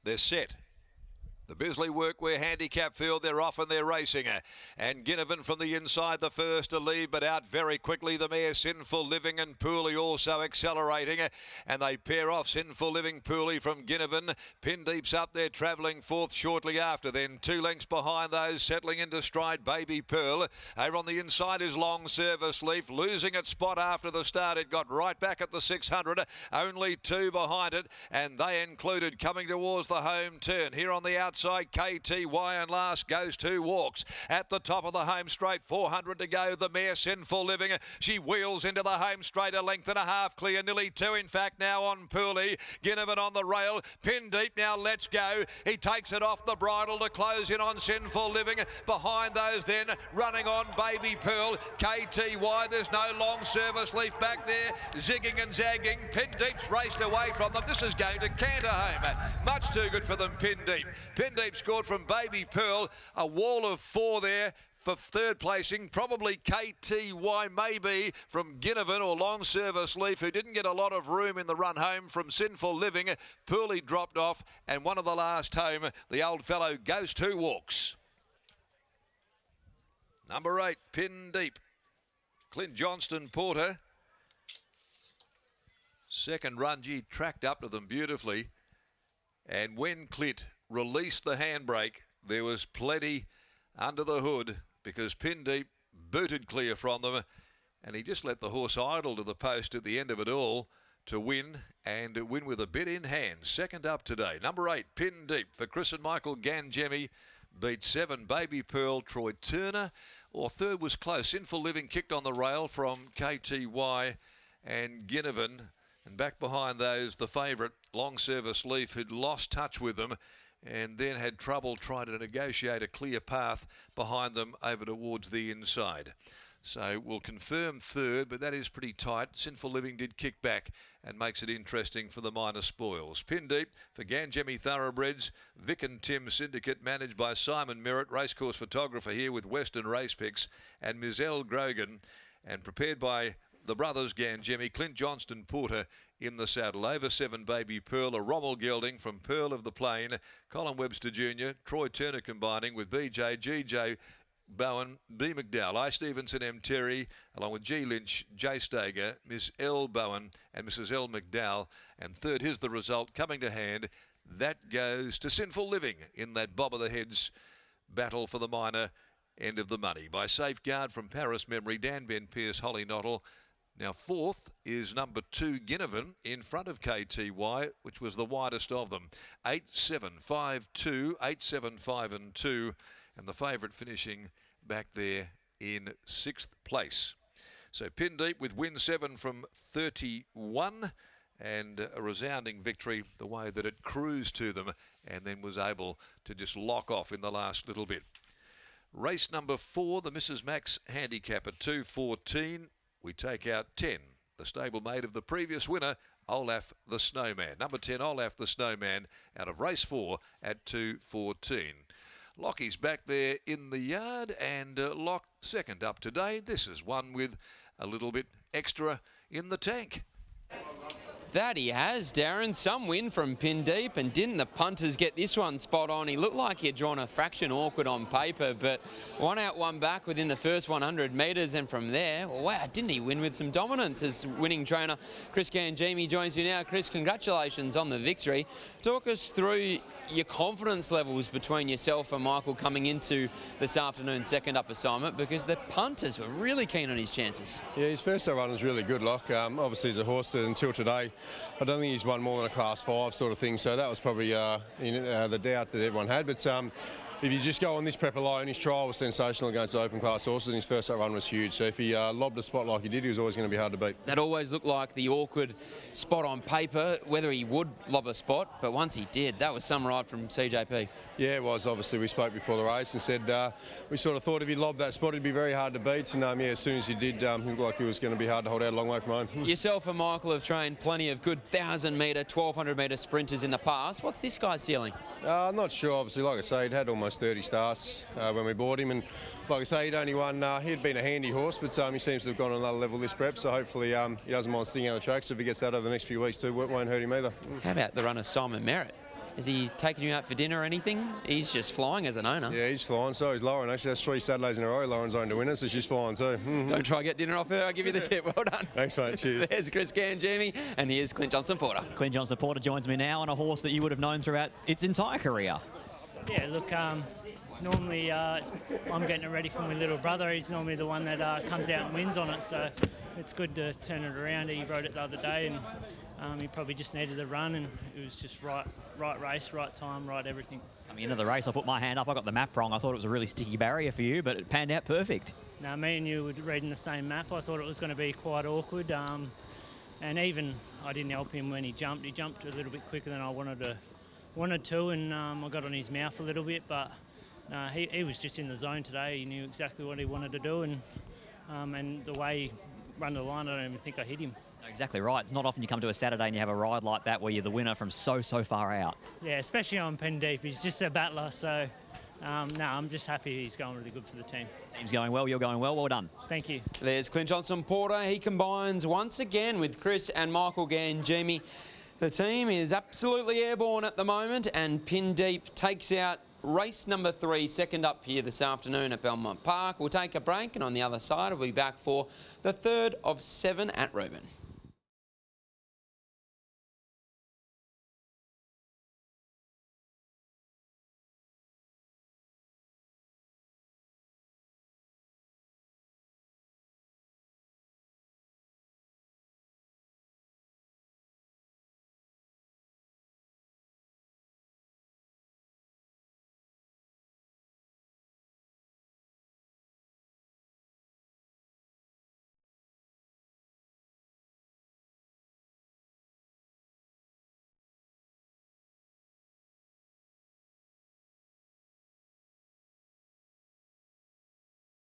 They're set. The Bisley Workwear handicap field, they're off and they're racing. And Ginnivan from the inside, the first to leave, but out very quickly. The mare Sinful Living and Pooley also accelerating. And they pair off Sinful Living, Pooley from Ginnivan. Pin Deep's up there, travelling fourth shortly after. Then 2 lengths behind those, settling into stride, Baby Pearl. Over on the inside is Long Service Leaf, losing its spot after the start. It got right back at the 600. Only 2 behind it, and they included coming towards the home turn. Here on the outside, KTY, and last goes 2 Walks. At the top of the home straight, 400 to go. The mare Sinful Living, she wheels into the home straight, a length and a half clear, nearly 2 in fact now on Pooley. Ginnivan on the rail, Pin Deep now, let's go. He takes it off the bridle to close in on Sinful Living. Behind those then, running on Baby Pearl, KTY, there's no Long Service Leaf back there, zigging and zagging. Pin Deep's raced away from them. This is going to canter home. Much too good for them, Pin Deep. Pin Deep scored from Baby Pearl, a wall of 4 there for third placing, probably KTY maybe from Ginnivan or Long Service Leaf, who didn't get a lot of room in the run home from Sinful Living. Pooley dropped off, and one of the last home, the old fellow goes 2 Walks. Number 8, Pin Deep. Clint Johnston Porter. Second run, gee, tracked up to them beautifully. And when Clint released the handbrake, there was plenty under the hood because Pin Deep booted clear from them, and he just let the horse idle to the post at the end of it all to win, and win with a bit in hand. Second up today, number 8, Pin Deep for Chris and Michael Ganjemi. Beat 7, Baby Pearl, Troy Turner. Or third was close. Sinful Living kicked on the rail from KTY and Ginnivan. And back behind those, the favourite, Long Service Leaf, who'd lost touch with them and then had trouble trying to negotiate a clear path behind them over towards the inside. So we'll confirm third, but that is pretty tight. Sinful Living did kick back and makes it interesting for the minor spoils. Pin Deep for Ganjemi Thoroughbreds. Vic and Tim Syndicate, managed by Simon Merritt, racecourse photographer here with Western Race Picks, and Mizelle Grogan, and prepared by the brothers Ganjemi, Clint Johnston Porter in the saddle. Over 7, Baby Pearl, a Rommel gelding from Pearl of the Plain, Colin Webster Jr., Troy Turner combining with BJ, GJ Bowen, B. McDowell, I. Stevenson, M. Terry, along with G. Lynch, J. Stager, Miss L. Bowen and Mrs. L. McDowell. And third, here's the result coming to hand. That goes to Sinful Living in that bob of the heads battle for the minor end of the money. By Safeguard from Paris Memory, Dan Ben Pierce, Holly Nottle. Now fourth is number 2, Ginnivan, in front of KTY, which was the widest of them. 8, 7, 5, 2, 8, 7, 5 and 2. And the favourite finishing back there in 6th place. So Pin Deep with win 7 from 31, and a resounding victory the way that it cruised to them and then was able to just lock off in the last little bit. Race number 4, the Mrs. Max handicap at 2:14. We take out 10, the stablemate of the previous winner, Olaf the Snowman. Number 10, Olaf the Snowman, out of race 4 at 2:14. Lockie's back there in the yard, and Lock second up today. This is one with a little bit extra in the tank. That he has, Darren. Some win from Pin Deep, and didn't the punters get this one spot on? He looked like he had drawn a fraction awkward on paper, but 1 out, 1 back within the first 100 metres, and from there, wow, didn't he win with some dominance? As winning trainer Chris Ganjemi joins me now. Chris, congratulations on the victory. Talk us through your confidence levels between yourself and Michael coming into this afternoon's second up assignment, because the punters were really keen on his chances. Yeah, his first up run was really good, Lock. Obviously, he's a horse that until today, I don't think he's won more than a Class 5 sort of thing, so that was probably the doubt that everyone had. But if you just go on this prep alone, his trial was sensational against the open class horses, and his first up run was huge. So if he lobbed a spot like he did, he was always going to be hard to beat. That always looked like the awkward spot on paper, whether he would lob a spot, but once he did, that was some ride from CJP. Yeah, it was. Obviously, we spoke before the race and said we sort of thought if he lobbed that spot, it'd be very hard to beat. And yeah, as soon as he did, it looked like he was going to be hard to hold out a long way from home. Yourself and Michael have trained plenty of good 1,000-metre, 1,200-metre sprinters in the past. What's this guy's ceiling? I'm not sure. Obviously, like I say, he'd had almost 30 starts when we bought him, and like I say, he'd only won. He'd been a handy horse, but he seems to have gone on another level this prep. So hopefully, he doesn't mind sticking out the track. So if he gets that over the next few weeks too, it won't hurt him either. How about the runner Simon Merritt? Has he taken you out for dinner or anything? He's just flying as an owner. Yeah, he's flying. So he's Lauren. Actually, that's 3 Saturdays in a row. Lauren's owned to win it, so she's flying too. Don't try to get dinner off her. I'll give you the tip. Well done. Thanks, mate. Cheers. There's Chris Jamie, and here's Clint Johnson-Porter. Clint Johnson-Porter joins me now on a horse that you would have known throughout its entire career. Yeah, look, normally I'm getting it ready for my little brother. He's normally the one that comes out and wins on it, so it's good to turn it around. He rode it the other day, and he probably just needed the run, and it was just right race, right time, right everything. Coming into the race, I put my hand up. I got the map wrong. I thought it was a really sticky barrier for you, but it panned out perfect. Now, me and you were reading the same map. I thought it was going to be quite awkward, and even I didn't help him when he jumped. He jumped a little bit quicker than I wanted to, and I got on his mouth a little bit, but he was just in the zone today. He knew exactly what he wanted to do, and the way he ran the line, I don't even think I hit him. Exactly right. It's not often you come to a Saturday and you have a ride like that where you're the winner from so far out. Yeah, especially on Pen Deep. He's just a battler, so I'm just happy he's going really good for the team. Team's going well, you're going well. Well done. Thank you. There's Clint Johnson-Porter. He combines once again with Chris and Michael Gangemi. The team is absolutely airborne at the moment, and Pin Deep takes out race number 3, second up here this afternoon at Belmont Park. We'll take a break, and on the other side, we'll be back for the third of 7 at Reuben.